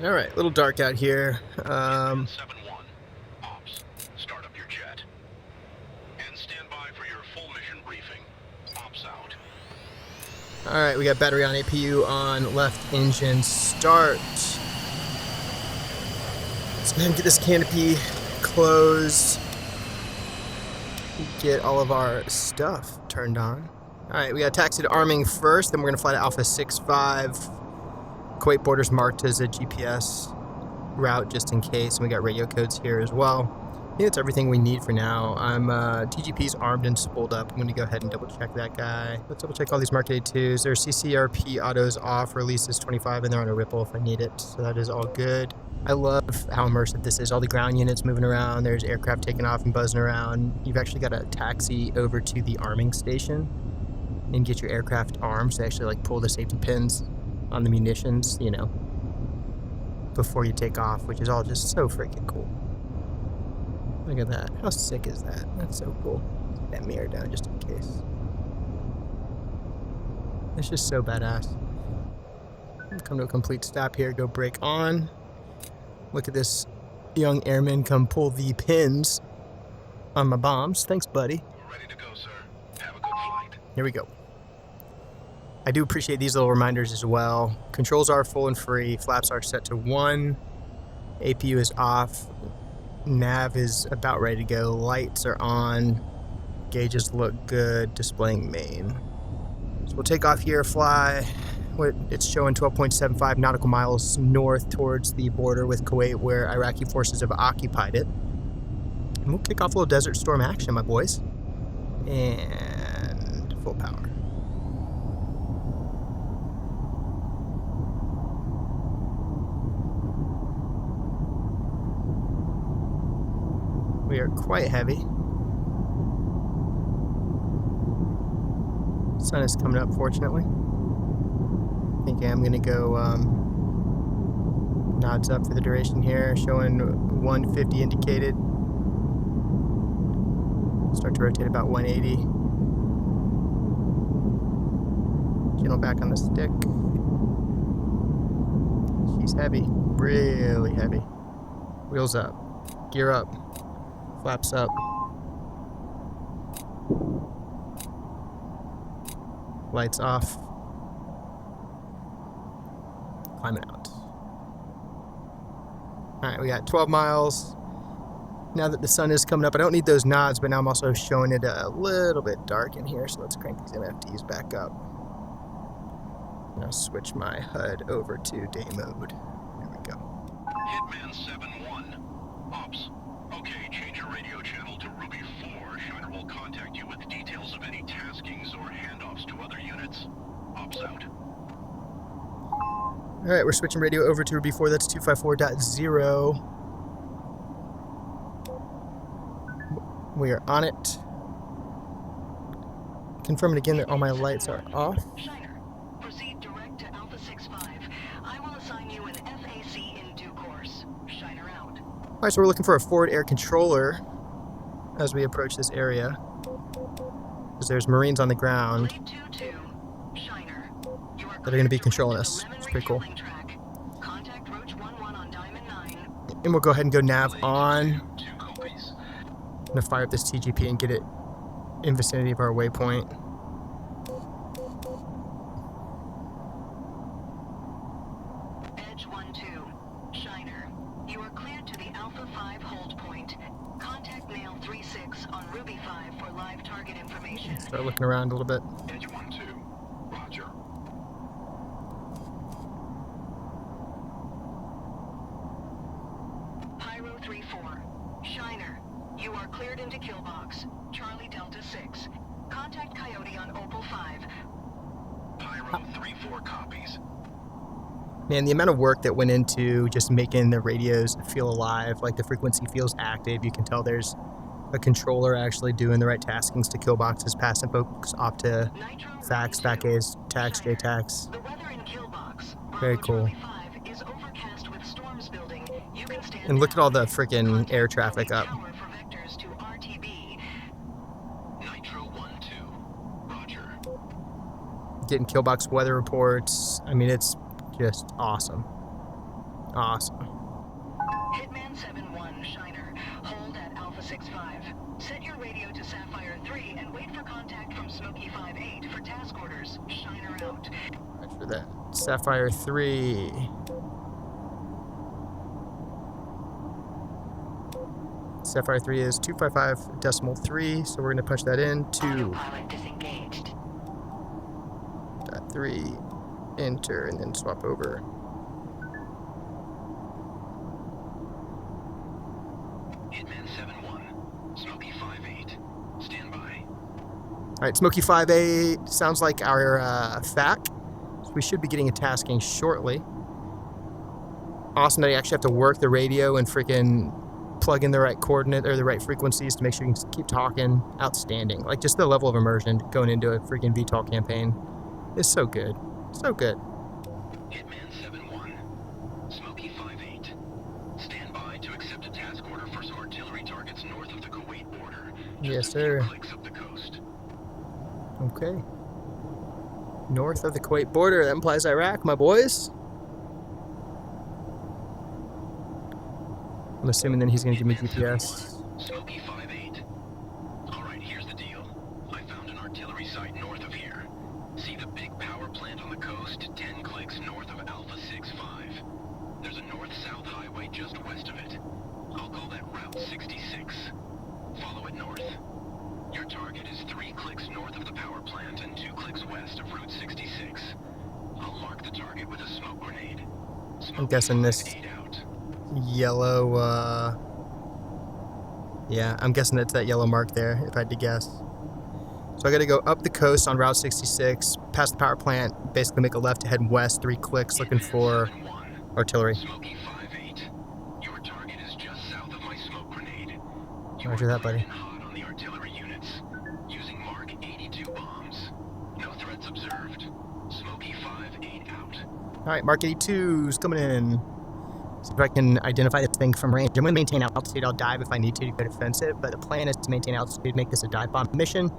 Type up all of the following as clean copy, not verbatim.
All right, a little dark out here. 7-1. Ops, start up your jet. And stand by for your full mission briefing. Ops out. All right, we got battery on, APU on, left engine start. Let's go ahead and get this canopy closed. Get all of our stuff turned on. All right, we got taxi to arming first, then we're gonna fly to Alpha 65. Kuwait border's marked as a GPS route just in case, and we got radio codes here as well. I think that's everything we need for now. I'm TGP's armed and spooled up. I'm going to go ahead and double check that guy. Let's double check all these Mark A2s. Their CCRP autos off, release is 25, and they're on a ripple if I need it, so that is all good. I love how immersive this is. All the ground units moving around. There's aircraft taking off and buzzing around. You've actually got to taxi over to the arming station and get your aircraft armed. So actually like pull the safety pins on the munitions, you know, before you take off, which is all just so freaking cool. Look at that. How sick is that? That's so cool. Take that mirror down just in case. It's just so badass. Come to a complete stop here. Go brake on. Look at this young airman come pull the pins on my bombs. Thanks, buddy. We're ready to go, sir. Have a good flight. Here we go. I do appreciate these little reminders as well. Controls are full and free. Flaps are set to 1. APU is off. Nav is about ready to go. Lights are on. Gauges look good. Displaying main. So we'll take off here, fly. It's showing 12.75 nautical miles north towards the border with Kuwait, where Iraqi forces have occupied it. And we'll kick off a little Desert Storm action, my boys. And full power. We are quite heavy. Sun is coming up, fortunately. I think I'm going to go nods up for the duration here, showing 150 indicated. Start to rotate about 180. Channel back on the stick. She's heavy, really heavy. Wheels up, gear up. Flaps up. Lights off. Climbing out. Alright, we got 12 miles. Now that the sun is coming up, I don't need those nods, but now I'm also showing it a little bit dark in here, so let's crank these MFDs back up. And I'll switch my HUD over to day mode. There we go. Hitman 7-1. Ops. Okay, change your radio channel to Ruby 4. Shiner will contact you with details of any taskings or handoffs to other units. Ops out. Alright, we're switching radio over to Ruby 4. That's 254.0. We are on it. Confirming again that all my lights are off. Shiner, proceed direct to Alpha 65. I will assign you an FAC in due course. Shiner out. Alright, so we're looking for a forward air controller as we approach this area. Because there's Marines on the ground Shiner, you are that are going to be controlling us. It's pretty cool. Contact Roach 11 on Diamond 9. And we'll go ahead and go nav on. 2 copies. I'm going to fire up this TGP and get it in vicinity of our waypoint. Edge 1-2. Shiner, you are cleared to the Alpha 5 hold point. Contact Nail 36 on Ruby 5 for live target information. Start looking around a little bit. Edge 1-2. Roger. Pyro 3-4. Shiner, you are cleared into kill box. Charlie Delta 6. Contact Coyote on Opal 5. Pyro 3-4 copies. Man, the amount of work that went into just making the radios feel alive, like the frequency feels active. You can tell there's a controller actually doing the right taskings to kill boxes, passing folks off to fax, back A's, tax, J-tax. The weather in kill box. Very cool. Charlie 5 is overcast with storms building. You can stand And look at all the down. freaking air traffic up. Tower for vectors to RTB. Nitro 1-2. Roger. Getting kill box weather reports. I mean, it's just awesome. Awesome. Hitman 7-1, Shiner. Hold at Alpha 6-5. Set your radio to Sapphire 3 and wait for contact from Smoky 5-8 for task orders. Shiner out. After that, Sapphire 3. Sapphire 3 is 255.3, so we're going to punch that in. 2. Autopilot disengaged. 3. Enter, and then swap over. Hitman 7-1. Smoky 5-8. Stand by. Alright, Smoky 5-8 sounds like our FAC. So we should be getting a tasking shortly. Awesome that you actually have to work the radio and freaking plug in the right coordinate or the right frequencies to make sure you can keep talking. Outstanding. Like, just the level of immersion going into a freaking VTOL campaign is so good. So good. Hitman 7-1. Smoky 5-8. Stand by to accept a task order for some artillery targets north of the Kuwait border. Yes, Just a few sir. clicks up the coast. Okay. North of the Kuwait border. That implies Iraq, my boys. I'm assuming then he's going to give me GPS. Smoky 5-8. Alright, here's the deal. I found an artillery site north of here. See the big power plant on the coast, 10 clicks north of Alpha 6-5. There's a north-south highway just west of it. I'll call that Route 66. Follow it north. Your target is 3 clicks north of the power plant and 2 clicks west of Route 66. I'll mark the target with a smoke grenade. I'm guessing this out. yellow, yeah, I'm guessing it's that yellow mark there, if I had to guess. So I got to go up the coast on Route 66, past the power plant, basically make a left to head west, 3 clicks, looking for artillery. Smoky 5-8. Your target is just south of my smoke grenade. Roger that, buddy. Hot on the artillery units, using Mark 82 bombs. No threats observed. Smoky 5-8 out. Alright, Mark 82's coming in. See if I can identify this thing from range. I'm going to maintain altitude. I'll dive if I need to go defensive, but the plan is to maintain altitude, make this a dive bomb mission.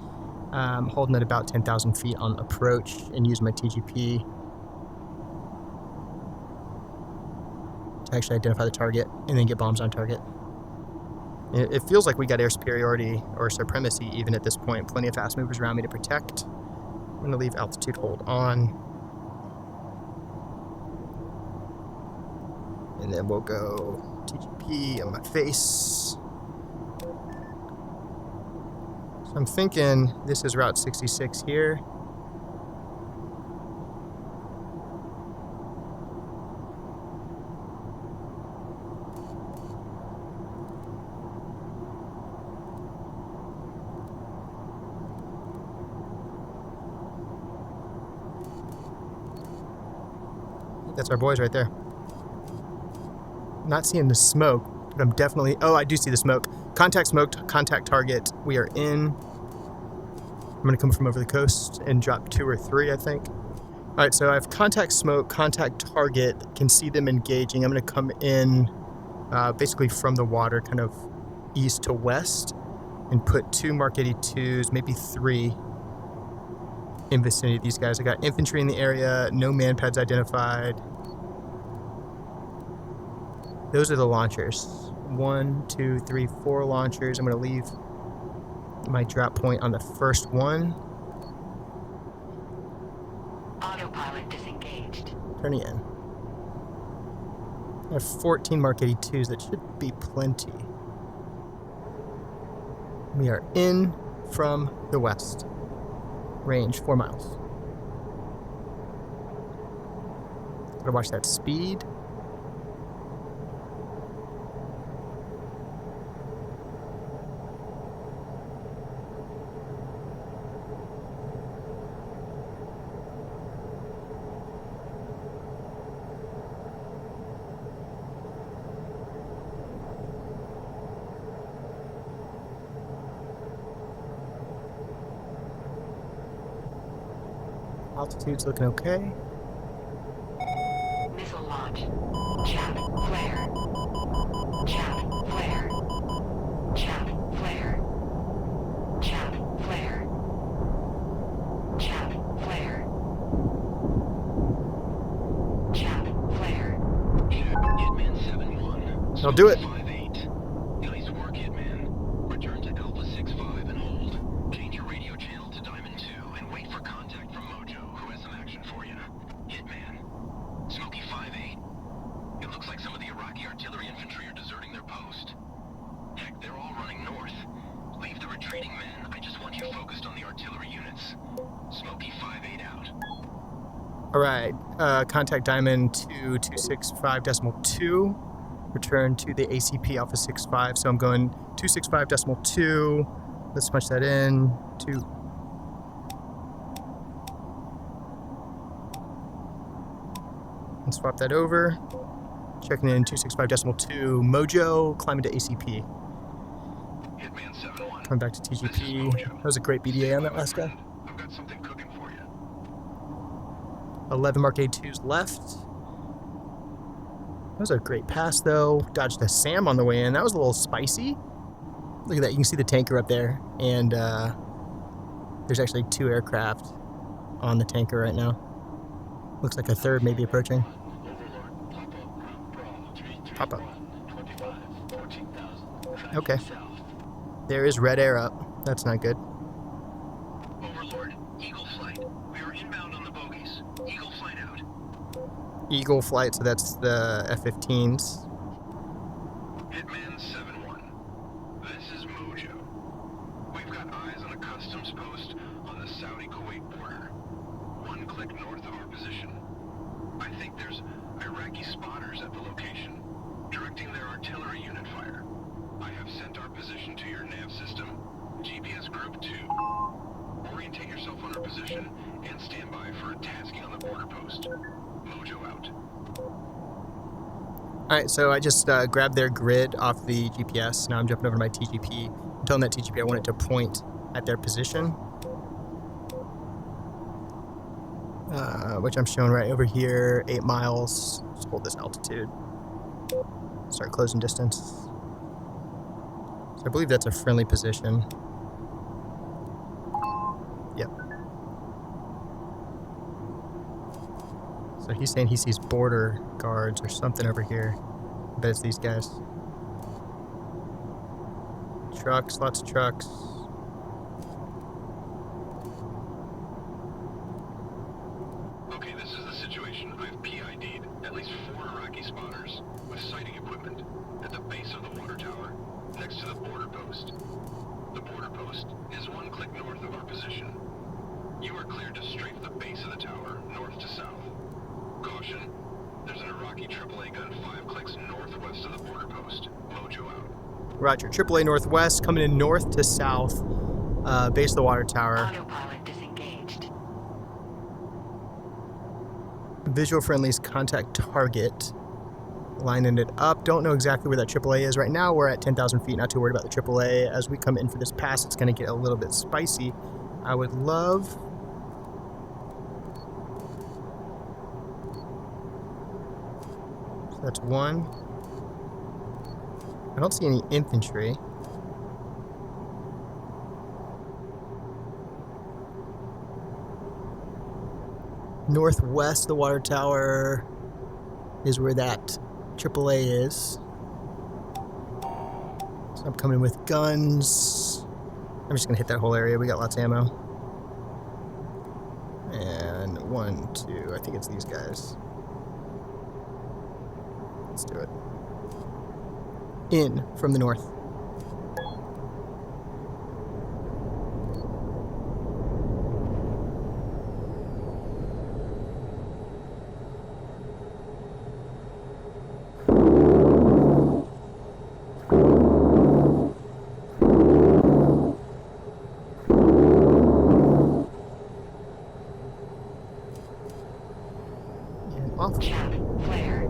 Holding at about 10,000 feet on approach and use my TGP to actually identify the target and then get bombs on target. It feels like we got air superiority or supremacy even at this point. Plenty of fast movers around me to protect. I'm going to leave altitude hold on. And then we'll go TGP on my face. So I'm thinking this is Route 66 here. I think that's our boys right there. Not seeing the smoke, but I'm definitely... Oh, I do see the smoke. Contact smoked, contact target. We are in. I'm going to come from over the coast and drop 2 or 3, I think. All right, so I have contact smoke, contact target. Can see them engaging. I'm going to come in basically from the water, kind of east to west, and put 2 Mark 82s, maybe 3, in vicinity of these guys. I got infantry in the area, no man pads identified. Those are the launchers. 1, 2, 3, 4 launchers. I'm going to leave my drop point on the first one. Autopilot disengaged. Turning in. I have 14 Mark 82s. That should be plenty. We are in from the west. Range 4 miles. Gotta watch that speed. Altitude's looking okay. Missile launch. Chaff flare. Chaff flare. Chaff flare. Chaff flare. Chaff flare. Chaff flare. I'll do it. 58. Nice work, Hitman. Return to Alpha 6-5 and hold. Change your radio channel to Diamond 2 and wait for contact from Mojo, who has some action for you. Hitman. Smokey 5-8. It looks like some of the Iraqi artillery infantry are deserting their post. Heck, they're all running north. Leave the retreating men. I just want you focused on the artillery units. Smokey 5-8 out. All right, contact Diamond 2265.2. Return to the ACP Alpha 6-5. So I'm going 265.2. Let's punch that in. 2. And swap that over. Checking in 265.2. Mojo, climbing to ACP. Hitman 7-1. Coming back to TGP. That was a great BDA on that last guy. I've got something cooking for you. 11 Mark A2s left. That was a great pass, though. Dodged a SAM on the way in. That was a little spicy. Look at that. You can see the tanker up there. And there's actually 2 aircraft on the tanker right now. Looks like a third may be approaching. Pop up. Okay. There is red air up. That's not good. Overlord, Eagle flight. We are inbound on the bogies. Eagle flight out. Eagle flight, so that's the F-15s. Hitman 7-1. This is Mojo. We've got eyes on a customs post on the Saudi-Kuwait border. 1 click north of our position. I think there's Iraqi spotters at the location, directing their artillery unit fire. I have sent our position to your nav system. GPS Group 2. Orientate yourself on our position and stand by for a tasking on the border post. Mojo out. Alright, so I just grabbed their grid off the GPS. Now I'm jumping over to my TGP. I'm telling that TGP I want it to point at their position. Which I'm showing right over here, 8 miles. Just hold this altitude. Start closing distance. So I believe that's a friendly position. Yep. So he's saying he sees border guards or something over here. I bet it's these guys. Trucks, lots of trucks. Okay, this is the situation. I've PID'd at least 4 Iraqi spotters with sighting equipment at the base of the water tower next to the border post. The border post is 1 click north of our position. You are cleared to strafe the base of the tower north to south. Caution, there's an Iraqi AAA gun 5 clicks northwest of the border post. Mojo out. Roger. AAA Northwest coming in north to south. Base of the water tower. Autopilot disengaged. Visual friendlies contact target. Lining it up. Don't know exactly where that AAA is right now. We're at 10,000 feet. Not too worried about the AAA. As we come in for this pass, it's going to get a little bit spicy. I would love... So that's 1. I don't see any infantry. Northwest of the water tower is where that AAA is. So I'm coming with guns. I'm just gonna hit that whole area. We got lots of ammo. And 1, 2, I think it's these guys. Let's do it. In from the north. And off. Chap flare.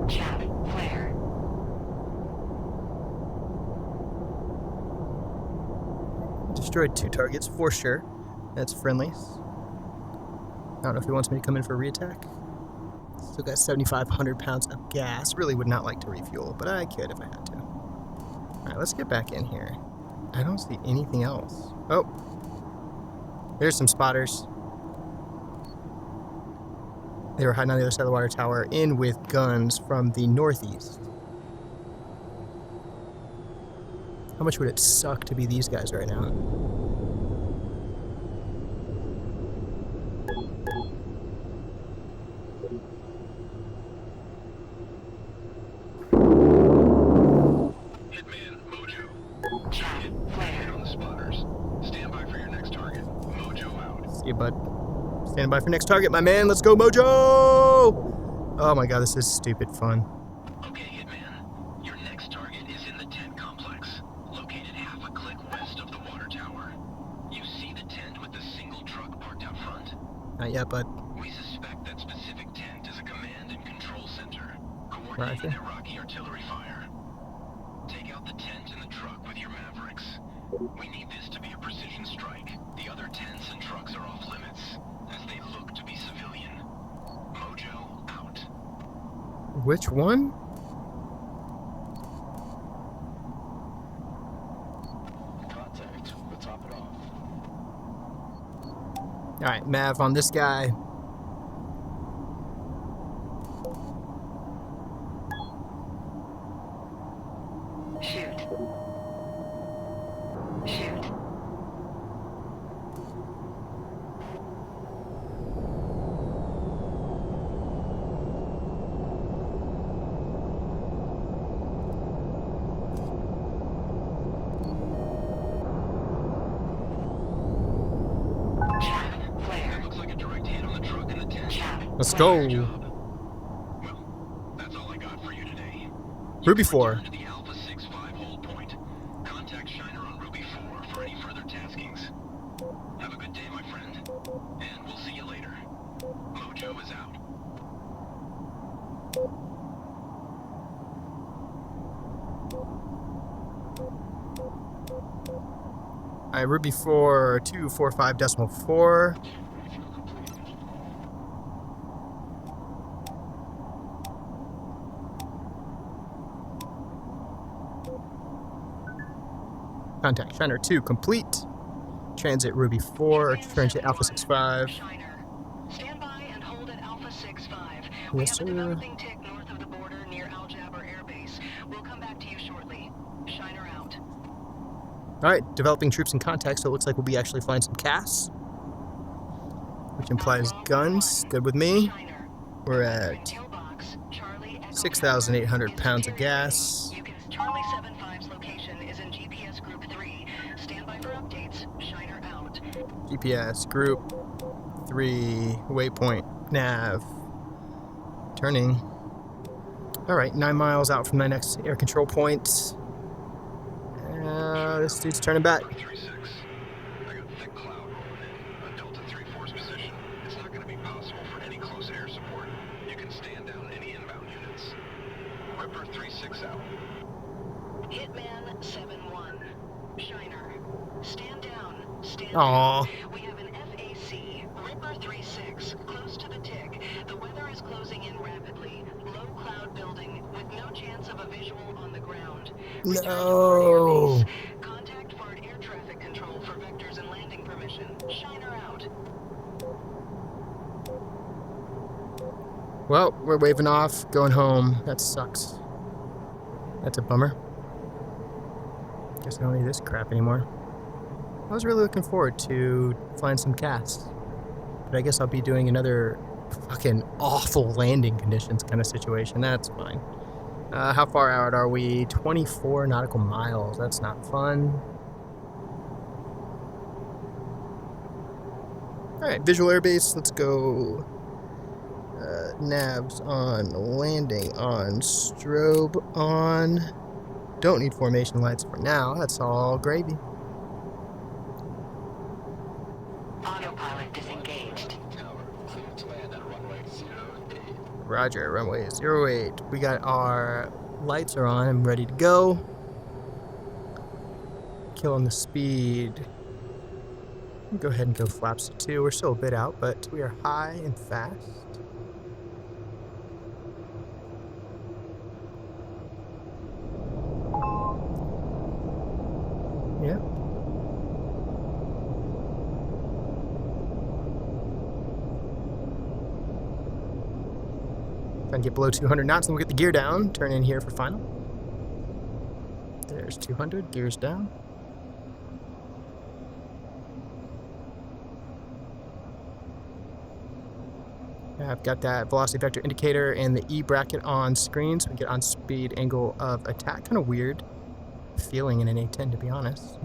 Chap flare. Destroyed 2 targets for sure. That's friendlies. I don't know if he wants me to come in for a reattack. Still got 7,500 pounds of gas. Really would not like to refuel, but I could if I had to. Alright, let's get back in here. I don't see anything else. Oh. There's some spotters. They were hiding on the other side of the water tower, in with guns from the northeast. How much would it suck to be these guys right now? Hitman, Mojo. Hit on the spotters. Stand by for your next target. Mojo out. See you, bud. Stand by for next target, my man. Let's go, Mojo! Oh my god, this is stupid fun. Okay, Hitman. Your next target is in the tent complex, located half a click west of the water tower. You see the tent with the single truck parked out front? Not yet, bud. We suspect that specific tent is a command and control center, Roger. coordinating Iraqi artillery fire. Take out the tent and the truck with your Mavericks. We need this to be a precision strike. The other tents and trucks are off limits, as they look to be civilian. Mojo out. Which one? Contact. We'll top it off. Alright, Mav on this guy. Shoot. Shoot. That looks like a direct hit on the truck and the tent. Let's go. Nice job. Well, that's all I got for you today. Ruby 4. Return to the Alpha 6-5 hold point. Contact Shiner on Ruby 4 for any further taskings. Have a good day, my friend. And we'll see you later. Mojo is out. Alright, Ruby 4, 245.4. Contact Shiner 2 complete. Transit Ruby 4, transit Alpha 6-5. Shiner. Stand by and hold at Alpha 6-5. Yes, We have a sir. developing tick north of the border near Al Jaber Air Base. We'll come back to you shortly. Shiner out. Alright, developing troops in contact, so it looks like we'll be actually flying some CAS. Which implies guns. Good with me. Shiner. We're at Tailbox, Charlie Echo 6,800 pounds of Tower. gas. You can Charlie 75's location is in GPS Group 3. Stand by for updates. Shiner out. GPS, group 3, waypoint, nav. Turning. Alright, 9 miles out from my next air control point. This dude's turning back. 36. I got thick cloud rolling in. A Delta 3-4's position. It's not going to be possible for any close air support. You can stand down any inbound units. Ripper 36 out. Hitman 7-1. Shiner. Stand down. Stand Aww. down. We have an FAC. Ripper 36. Close to the tick. The weather is closing in rapidly. Low cloud building with no chance of a visual on the ground. Return to Ford Air No. Base. Contact Ford Air Traffic Control for vectors and landing permission. Shiner out. Well, we're waving off, going home. That sucks. That's a bummer. Guess I don't need this crap anymore. I was really looking forward to flying some CAS. But I guess I'll be doing another fucking awful landing conditions kind of situation. That's fine. How far out are we? 24 nautical miles. That's not fun. Alright, visual airbase. Let's go. Navs on, landing on, strobe on. Don't need formation lights for now. That's all gravy. Autopilot disengaged. Tower, clear to land on runway 08. Roger, runway 08. We got our lights are on. I'm ready to go. Killing the speed. Go ahead and go flaps to 2. We're still a bit out, but we are high and fast. Yeah. Trying to get below 200 knots, then we'll get the gear down. Turn in here for final. There's 200, gears down. I've got that velocity vector indicator and the E bracket on screen, so we get on speed angle of attack. Kind of weird feeling in an A-10, to be honest.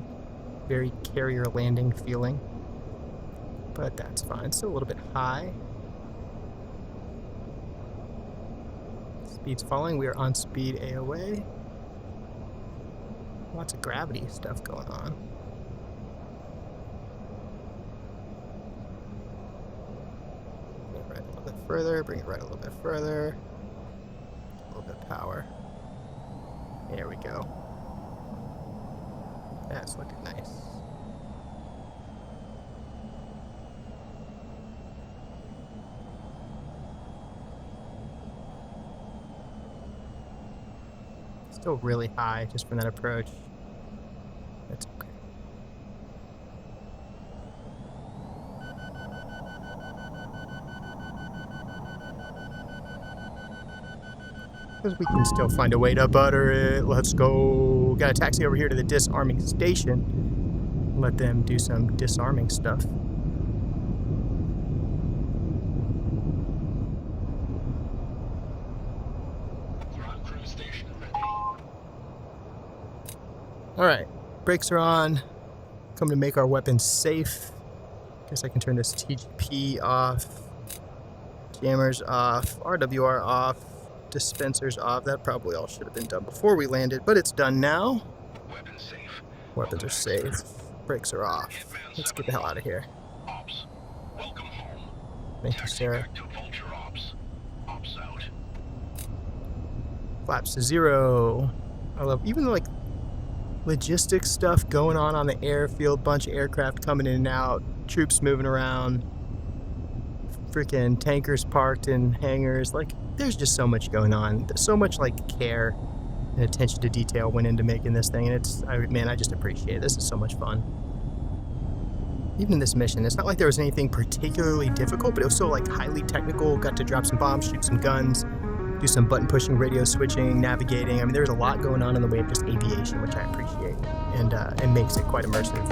Very carrier landing feeling, but that's fine. Still a little bit high. Speed's falling. We are on speed AOA. Lots of gravity stuff going on. Bring it right a little bit further. Bring it right a little bit further. A little bit of power. There we go. That's looking nice. Still really high just from that approach. That's okay. Because we can still find a way to butter it. Let's go. Got a taxi over here to the disarming station. Let them do some disarming stuff. Alright, brakes are on. Come to make our weapons safe. Guess I can turn this TGP off. Jammers off. RWR off. Dispensers off. That probably all should have been done before we landed, but it's done now. Weapons safe. Weapons are safe. Brakes are off. Let's get the hell out of here. Ops. Welcome home. Thank you, Taxi sir. back to Vulture Ops. Ops out. Flaps to 0. I love even like logistics stuff going on the airfield. Bunch of aircraft coming in and out. Troops moving around. Freaking tankers parked in hangars. Like, there's just so much going on. There's so much like care and attention to detail went into making this thing, and I just appreciate it. This is so much fun. Even in this mission, it's not like there was anything particularly difficult, but it was so like highly technical. Got to drop some bombs, shoot some guns, do some button pushing, radio switching, navigating. I mean, there's a lot going on in the way of just aviation, which I appreciate, and it makes it quite immersive.